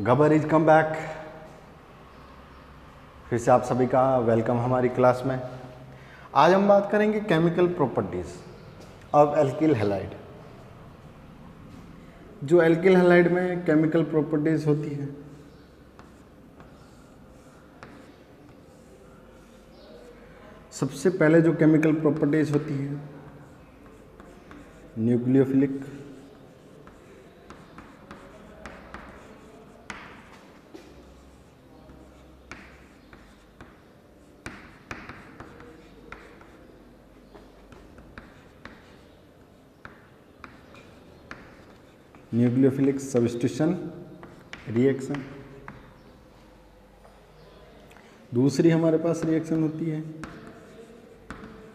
Gabar is come back. फिर से आप सभी का वेलकम हमारी क्लास में। आज हम बात करेंगे chemical properties of alkyl halide. जो एल्किल हैलाइड में केमिकल प्रॉपर्टीज होती है, सबसे पहले जो केमिकल प्रॉपर्टीज होती है न्यूक्लियोफिलिक, न्यूक्लियोफिलिक सब्स्टिट्यूशन रिएक्शन। दूसरी हमारे पास रिएक्शन होती है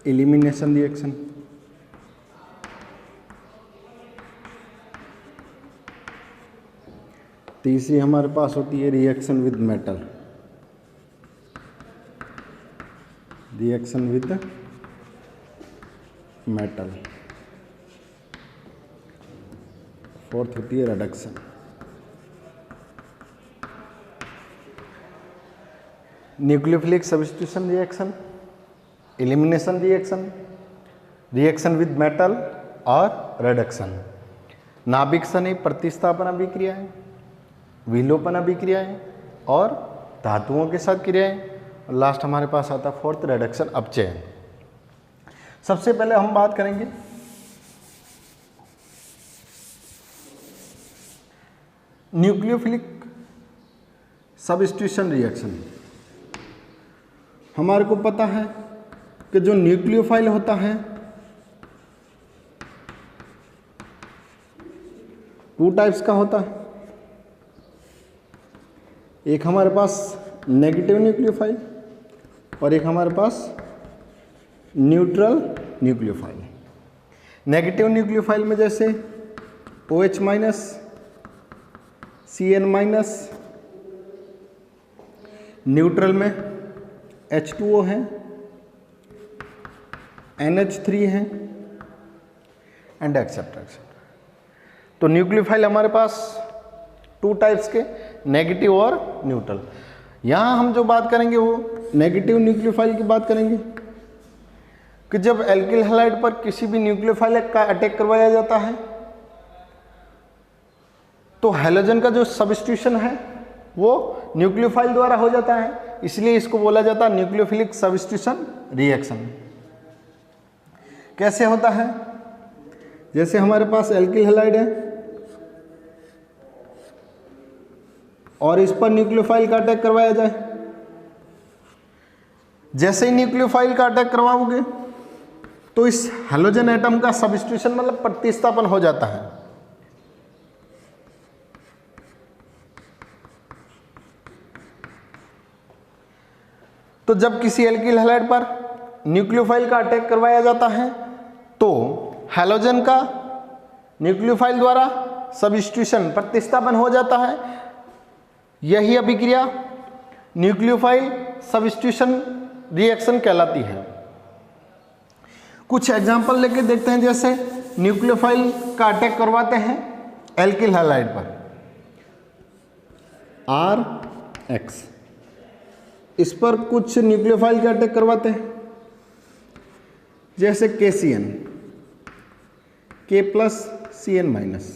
एलिमिनेशन रिएक्शन। तीसरी हमारे पास होती है reaction with metal, reaction with metal. Fourth होती है reduction. Nucleophilic substitution reaction, elimination reaction, reaction with metal और रिडक्शन। नाभिक सनी प्रतिस्थापन अभिक्रियाएं, विलोपन अभिक्रियाएं और धातुओं के साथ क्रियाएं, और लास्ट हमारे पास आता है फोर्थ रिडक्शन अपचयन। सबसे पहले हम बात करेंगे न्यूक्लियोफिलिक सब्स्टिट्यूशन रिएक्शन। हमारे को पता है कि जो न्यूक्लियोफाइल होता है टू टाइप्स का होता है। एक हमारे पास नेगेटिव न्यूक्लियोफाइल और एक हमारे पास न्यूट्रल न्यूक्लियोफाइल। नेगेटिव न्यूक्लियोफाइल में जैसे OH minus, CN minus, neutral में H2O है, NH3 है एंड एक्सेट्रा एक्सेट्रा। तो न्यूक्लियोफाइल हमारे पास टू टाइप्स के, नेगेटिव और न्यूट्रल। यहाँ हम जो बात करेंगे वो नेगेटिव न्यूक्लियोफाइल की बात करेंगे कि जब एल्किल हैलाइड पर किसी भी न्यूक्लियोफाइल का अटैक करवाया जाता है तो हैलोजन का जो सब्स्टिट्यूशन है वो न्यूक्लियोफाइल द्वारा हो जाता है, इसलिए इसको बोला जाता है न्यूक्लियोफिलिक सब्स्टिट्यूशन रिएक्शन। कैसे होता है? जैसे हमारे पास एल्किल हैलाइड है और इस पर न्यूक्लियोफाइल का अटैक करवाया जाए। जैसे ही न्यूक्लियोफाइल का अटैक करवाओगे तो इस हैलोजन एटम का सब्स्टिट्यूशन मतलब प्रतिस्थापन हो जाता है। तो जब किसी एल्किल हैलाइड पर न्यूक्लियोफाइल का अटैक करवाया जाता है तो हैलोजन का न्यूक्लियोफाइल द्वारा सब्स्टिट्यूशन प्रतिस्थापन हो जाता है। यही अभिक्रिया न्यूक्लियोफाइल सब्स्टिट्यूशन रिएक्शन कहलाती है। कुछ एग्जांपल लेके देखते हैं। जैसे न्यूक्लियोफाइल का अटैक करवाते हैं एल्किल हैलाइड पर, RX। इस पर कुछ न्यूक्लियोफाइल का अटैक करवाते हैं जैसे KCN, K plus CN minus.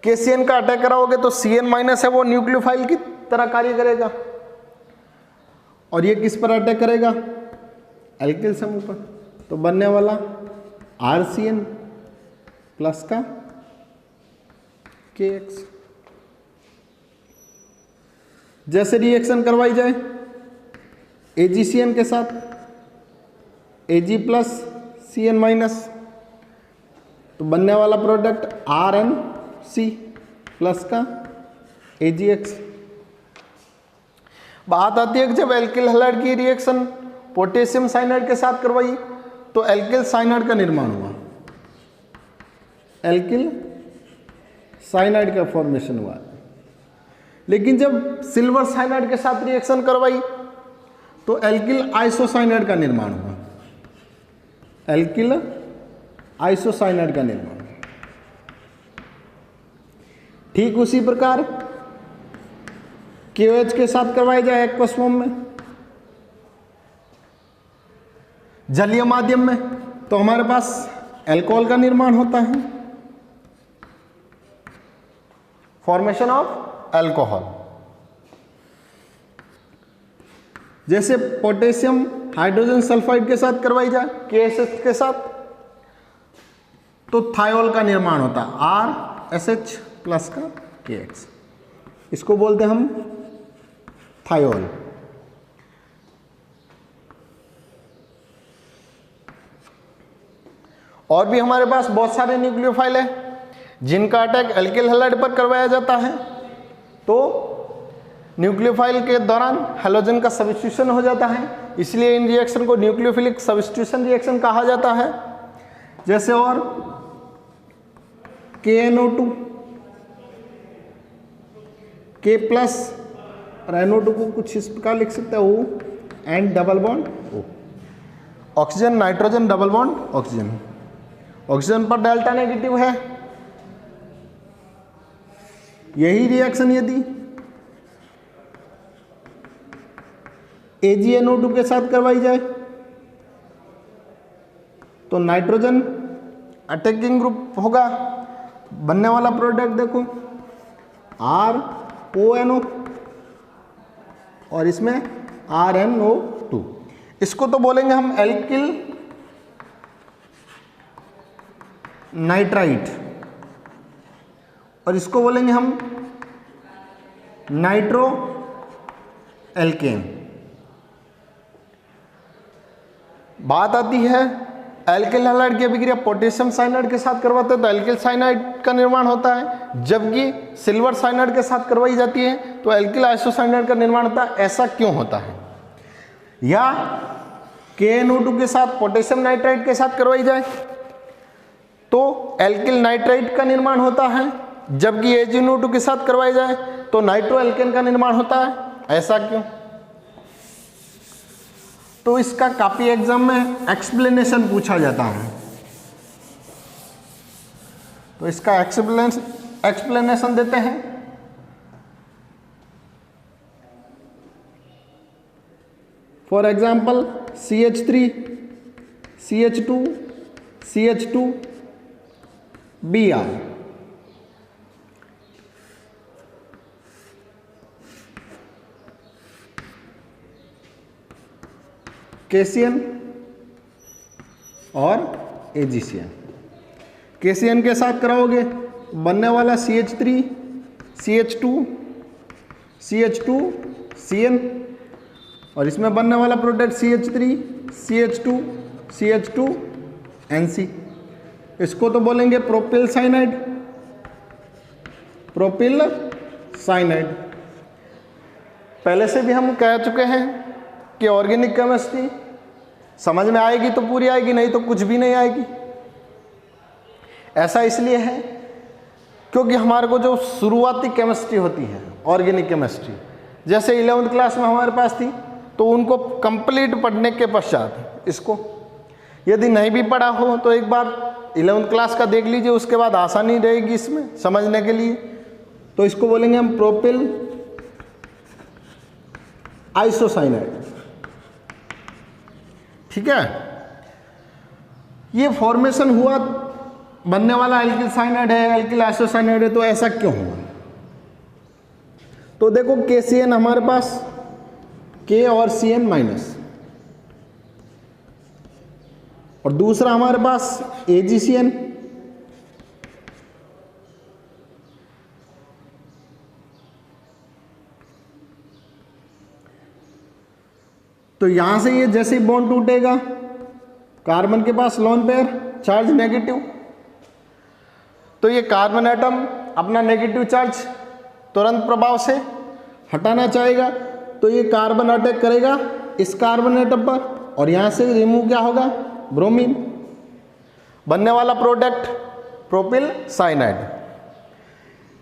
KCN का अटैक कराओगे तो CN माइनस है वो न्यूक्लियोफाइल की तरह कार्य करेगा और ये किस पर अटैक करेगा? एल्किल समूह पर। तो बनने वाला RCN प्लस का KX। जैसे रिएक्शन करवाई जाए AgCN के साथ, Ag प्लस CN माइनस, तो बनने वाला प्रोडक्ट RNC प्लस का AgX। बात आती है कि जब एल्किल हैलाइड की रिएक्शन पोटेशियम साइनाइड के साथ करवाई तो एल्किल साइनाइड का निर्माण हुआ, एल्किल साइनाइड का फॉर्मेशन हुआ। लेकिन जब सिल्वर साइनाइड के साथ रिएक्शन करवाई तो एल्किल आइसोसाइनाइड का निर्माण हुआ, एल्किल आइसोसाइनाइड का निर्माण। ठीक उसी प्रकार KOH के साथ करवाया जाए एक्वस फॉर्म में, जलीय माध्यम में, तो हमारे पास अल्कोहल का निर्माण होता है, फॉर्मेशन ऑफ अल्कोहल। जैसे पोटेशियम हाइड्रोजन सल्फाइड के साथ करवाई जाए KSH के साथ, तो थायोल का निर्माण होता है, RSH प्लस का KX, इसको बोलते हैं हम थायोल। और भी हमारे पास बहुत सारे न्यूक्लियोफाइल है जिनका अटैक एल्किल हैलाइड पर करवाया जाता है, तो न्यूक्लियोफाइल के दौरान हैलोजन का सब्स्टिट्यूशन हो जाता है, इसलिए इन रिएक्शन को न्यूक्लियोफिलिक सब्स्टिट्यूशन रिएक्शन कहा जाता है। जैसे और KNO2 K प्लस और NO2 को कुछ इस प्रकार लिख सकते हैं, O and double bond O, oxygen nitrogen double bond oxygen, oxygen पर डेल्टा नेगेटिव है। यही रिएक्शन यदि AgNO2 के साथ करवाई जाए तो नाइट्रोजन अटैकिंग ग्रुप होगा, बनने वाला प्रोडक्ट देखो RONO और इसमें RNO2, इसको तो बोलेंगे हम एल्किल नाइट्राइट और इसको बोलेंगे हम नाइट्रो एल्केन। बात आती है एल्किल हैलाइड की अभिक्रिया पोटेशियम साइनाइड के साथ करवाते हैं तो एल्किल साइनाइड का निर्माण होता है, जबकि सिल्वर साइनाइड के साथ करवाई जाती है तो एल्किल आइसोसाइनाइड का निर्माण होता है। ऐसा क्यों होता है? या KNO2 के साथ पोटेशियम नाइट्राइड के साथ करवाई जाए तो एल्किल नाइट्राइट का निर्माण होता है, जबकि AgNO2 के साथ करवाई जाए तो नाइट्रो एल्केन का निर्माण होता है। ऐसा क्यों? तो इसका काफी एग्जाम में एक्सप्लेनेशन पूछा जाता है, तो इसका एक्सप्लेनेशन देते हैं। For example CH3 CH2 CH2 Br, KCN और AgCN। KCN के साथ कराओगे बनने वाला CH3 CH2 CH2 CN और इसमें बनने वाला product CH3 CH2 CH2 NC, इसको तो बोलेंगे प्रोपिल साइनाइड, प्रोपिल साइनाइड। पहले से भी हम कह चुके हैं कि ऑर्गेनिक केमिस्ट्री समझ में आएगी तो पूरी आएगी, नहीं तो कुछ भी नहीं आएगी। ऐसा इसलिए है क्योंकि हमारे को जो शुरुआती केमिस्ट्री होती है ऑर्गेनिक केमिस्ट्री, जैसे 11वीं क्लास में हमारे पास थी, तो उनको कंप्लीट पढ़ने के पश्चात इसको यदि नहीं भी पढ़ा हो तो एक बार 11वीं क्लास का देख लीजिए, उसके बाद आसानी रहेगी इसमें समझने के लिए। तो इसको बोलेंगे हम प्रोपिल आइसोसाइनाइड। ठीक है, ये फॉर्मेशन हुआ, बनने वाला एल्किल साइनाइड है, एल्किल आइसोसाइनाइड है, तो ऐसा क्यों हुआ? तो देखो KCN हमारे पास K और CN माइनस, और दूसरा हमारे पास AgCN, तो यहां से ये जैसे ही बॉन्ड टूटेगा, कार्बन के पास लोन पेयर चार्ज नेगेटिव, तो ये कार्बन एटम अपना नेगेटिव चार्ज तुरंत प्रभाव से हटाना चाहेगा, तो ये कार्बन अटैक करेगा इस कार्बन एटम पर और यहाँ से रिमूव क्या होगा, ब्रोमीन, बनने वाला प्रोडक्ट प्रोपिल साइनाइड।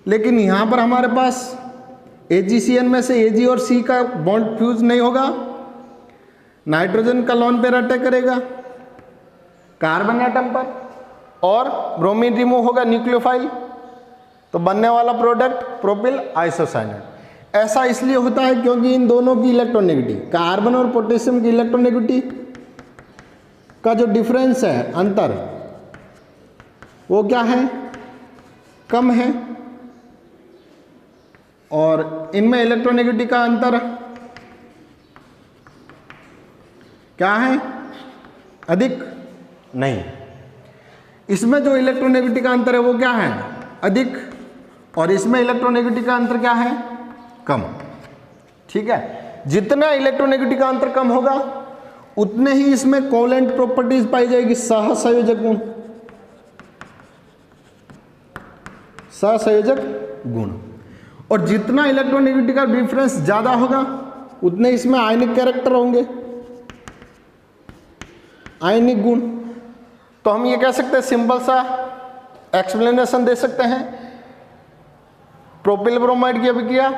लेकिन यहाँ पर हमारे पास AgCN में से Ag और C का बॉन्ड फ्यूज नहीं होगा, नाइट्रोजन का लोन पेयर अटैक करेगा कार्बन एटम पर और ब्रोमीन रिमूव होगा न्यूक्लियोफाइल, तो बनने वाला प्रोडक्ट प्रोपिल आइसोसाइनाइड। ऐसा इसलिए होता है क्योंकि इन दोनों की इलेक्ट्रोनेगेटिविटी, कार्बन और पोटेशियम की इलेक्ट्रोनेगेटिविटी का जो डिफरेंस है, अंतर, वो क्या है, कम है, और इनमें इलेक्ट्रोनेगेटिविटी का अंतर क्या है, अधिक नहीं। इसमें जो इलेक्ट्रोनेगेटिविटी का अंतर है वो क्या है, अधिक, और इसमें इलेक्ट्रोनेगेटिविटी का अंतर क्या है, कम। ठीक है, जितना इलेक्ट्रोनेगेटिविटी का अंतर कम होगा उतने ही इसमें कोवेलेंट प्रॉपर्टीज पाई जाएगी, सहसंयोजक गुण, सहसंयोजक गुण। और जितना इलेक्ट्रोनेगेटिविटी का डिफरेंस ज्यादा होगा उतने इसमें आयनिक कैरेक्टर होंगे, आयनिक गुण। तो हम ये कह सकते हैं, सिंपल सा एक्सप्लेनेशन दे सकते हैं, प्रोपिल ब्रोमाइड की अभिक्रिया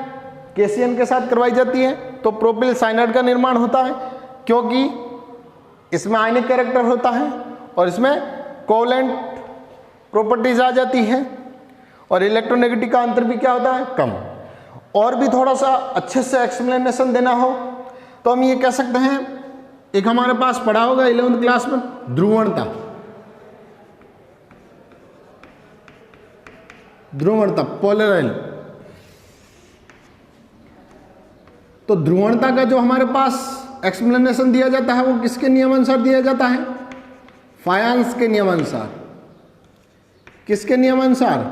केसीएन के साथ करवाई जाती है तो प्रोपिल साइनाइड का निर्माण होता है, क्योंकि इसमें आयनिक कैरेक्टर होता है और इसमें कोवेलेंट प्रॉपर्टीज आ जाती है, और इलेक्ट्रोनेगेटिविटी का अंतर भी क्या होता है, कम। और भी थोड़ा सा अच्छे से एक्सप्लेनेशन देना हो तो हम ये कह सकते हैं, एक हमारे पास पढ़ा होगा 11वीं क्लास में, ध्रुवणता, ध्रुवणता, पोलराइल। तो ध्रुवणता का जो हमारे पास एक्सप्लेनेशन दिया जाता है वो किसके नियमानुसार दिया जाता है, फायांस के नियमानुसार। किसके नियमानुसार,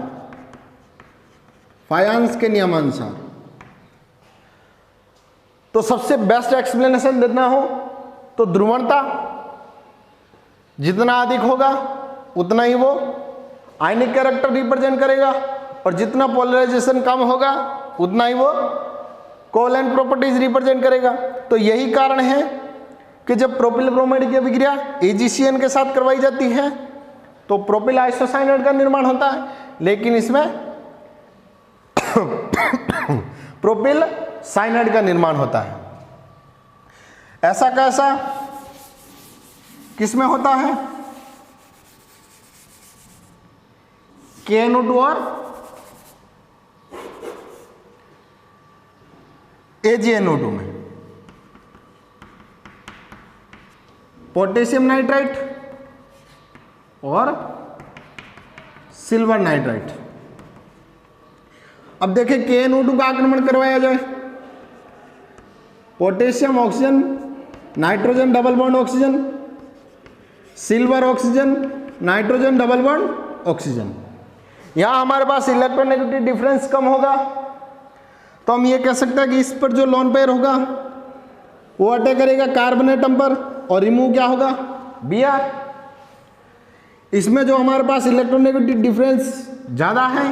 फायांस के नियमानुसार। तो सबसे बेस्ट एक्सप्लेनेशन देना हो तो ध्रुवणता जितना अधिक होगा उतना ही वो आयनिक कैरेक्टर रिप्रेजेंट करेगा, और जितना पोलराइजेशन कम होगा उतना ही वो कोवेलेंट प्रॉपर्टीज रिप्रेजेंट करेगा। तो यही कारण है कि जब प्रोपिल ब्रोमाइड की अभिक्रिया AgCN के साथ करवाई जाती है तो प्रोपिल आइसोसाइनाइड का निर्माण होता है, लेकिन इसमें प्रोपिल साइनाइड का निर्माण होता है। ऐसा कैसा किसमें होता है, KNO2 और AgNO2 में। पोटेशियम नाइट्राइट और सिल्वर नाइट्राइट। अब देखें KNO2 का आक्रमण करवाया जाए, potassium oxygen, nitrogen double bond oxygen, silver oxygen, nitrogen double bond oxygen. यहां हमारे पास इलेक्ट्रोनेगेटिव डिफरेंस कम होगा तो हम ये कह सकते हैं कि इस पर जो लोन पेयर होगा वो अटैक करेगा कार्बन एटम पर, और रिमूव क्या होगा, Br। इसमें जो हमारे पास इलेक्ट्रोनेगेटिव डिफरेंस ज़्यादा है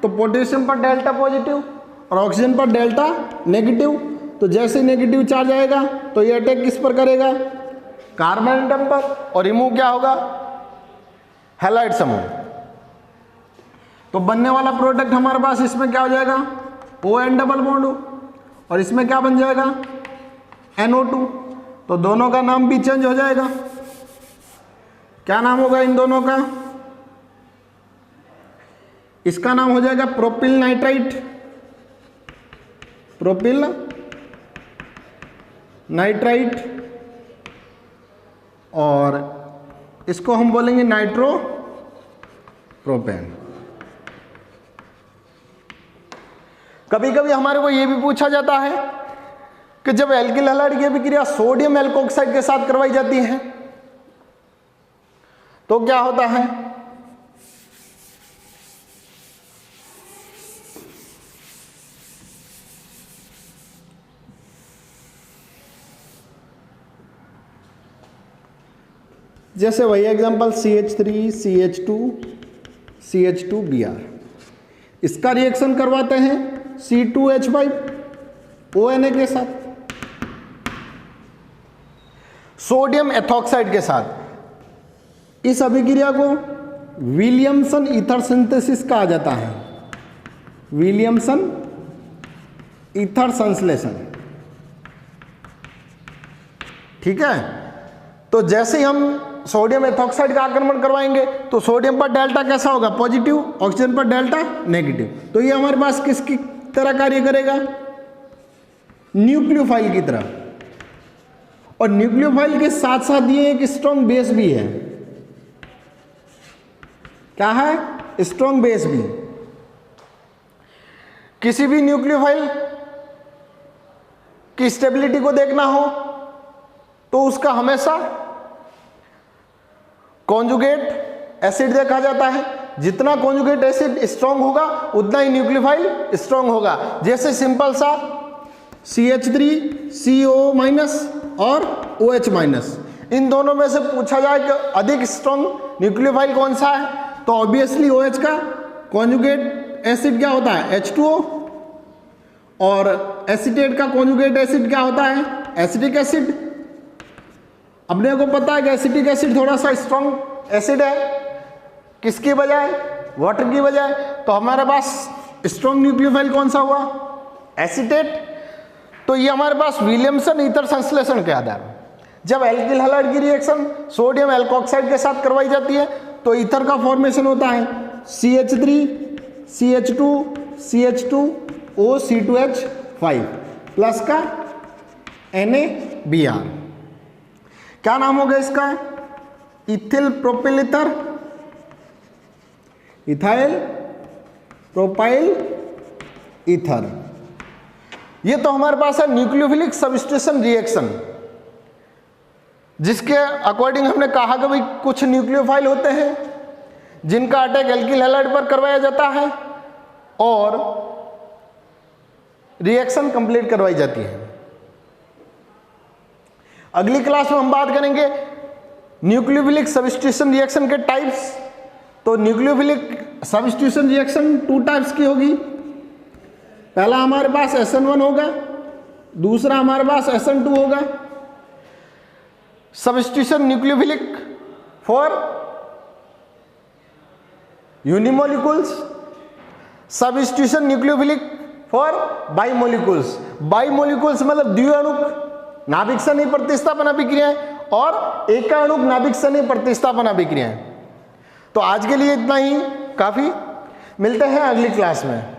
तो पोटेशियम पर डेल्टा पॉजिटिव और ऑक्सीजन पर डेल्टा नेगेटिव। तो जैसे नेगेटिव चार्ज आएगा तो ये अटैक किस पर करेगा, कार्बन एटम पर, और रिमूव क्या होगा, हैलाइड समूह। तो बनने वाला प्रोडक्ट हमारे पास इसमें क्या हो जाएगा, ON डबल बॉन्ड, और इसमें क्या बन जाएगा, NO2। तो दोनों का नाम भी चेंज हो जाएगा। क्या नाम होगा इन दोनों का, इसका नाम हो जाएगा प्रोपिल नाइट्राइट, प्रोपिल नाइट्राइट, और इसको हम बोलेंगे नाइट्रो प्रोपेन। कभी कभी हमारे को यह भी पूछा जाता है कि जब एल्किल हैलाइड की अभिक्रिया सोडियम एल्कोक्साइड के साथ करवाई जाती है तो क्या होता है, जैसे वही एग्जांपल CH3 CH2 CH2Br, इसका रिएक्शन करवाते हैं C2H5 ONA के साथ, सोडियम एथॉक्साइड के साथ। इस अभिक्रिया को विलियमसन ईथर सिंथेसिस कहा जाता है, विलियमसन ईथर संश्लेषण। ठीक है, तो जैसे ही हम सोडियम एथॉक्साइड का आक्रमण करवाएंगे तो सोडियम पर डेल्टा कैसा होगा, पॉजिटिव, ऑक्सीजन पर डेल्टा नेगेटिव। तो ये हमारे पास किसकी तरह कार्य करेगा, न्यूक्लियोफाइल की तरह, और न्यूक्लियोफाइल के साथ साथ ये एक स्ट्रॉन्ग बेस भी है। क्या है? स्ट्रॉन्ग बेस भी। किसी भी न्यूक्लियोफाइल की स्टेबिलिटी को देखना हो तो उसका हमेशा कॉन्जुगेट एसिड देखा जाता है। जितना कॉन्जुगेट एसिड स्ट्रॉन्ग होगा उतना ही न्यूक्लियोफाइल स्ट्रॉन्ग होगा। जैसे सिंपल सा CH3CO- और OH-, इन दोनों में से पूछा जाए कि अधिक स्ट्रॉन्ग न्यूक्लियोफाइल कौन सा है, तो ऑब्वियसली OH का कॉन्जुगेट एसिड क्या होता है? H2O, और एसीटेट का कॉन्जुगेट एसिड क्या होता है? Acetic acid. अपने को पता है कि एसिटिक एसिड थोड़ा सा स्ट्रॉन्ग एसिड है, किसकी बजाय? वाटर की बजाय। तो हमारे पास स्ट्रॉन्ग न्यूक्लियोफाइल कौन सा हुआ? एसीटेट। तो ये हमारे पास विलियमसन ईथर संश्लेषण के आधार पर जब एल्किल हैलाइड की रिएक्शन सोडियम एल्कोक्साइड के साथ करवाई जाती है तो ईथर का फॉर्मेशन होता है CH3 CH2 CH2 OC2H5 plus का NaBr। क्या नाम होगा इसका? Ethyl propyl ether, ethyl propyl ether. ये तो हमारे पास है न्यूक्लियोफिलिक सब्स्टिट्यूशन रिएक्शन, जिसके अकॉर्डिंग हमने कहा कि भाई कुछ न्यूक्लियोफाइल होते हैं जिनका अटैक एल्किल हैलाइड पर करवाया जाता है और रिएक्शन कंप्लीट करवाई जाती है। अगली क्लास में हम बात करेंगे न्यूक्लियोफिलिक सब्स्टिट्यूशन रिएक्शन के टाइप्स। तो न्यूक्लियोफिलिक सब्स्टिट्यूशन रिएक्शन 2 टाइप्स की होगी। पहला हमारे पास SN1 होगा, दूसरा हमारे पास SN2 होगा। Substitution nucleophilic for unimolecules, substitution nucleophilic for bimolecules. Bimolecules मतलब द्विअणुक नाभिक सन्निहित प्रतिस्थापन अभिक्रियाएं और एकाणुक नाभिक सन्निहित प्रतिस्थापन अभिक्रियाएं। तो आज के लिए इतना ही काफी, मिलते हैं अगली क्लास में।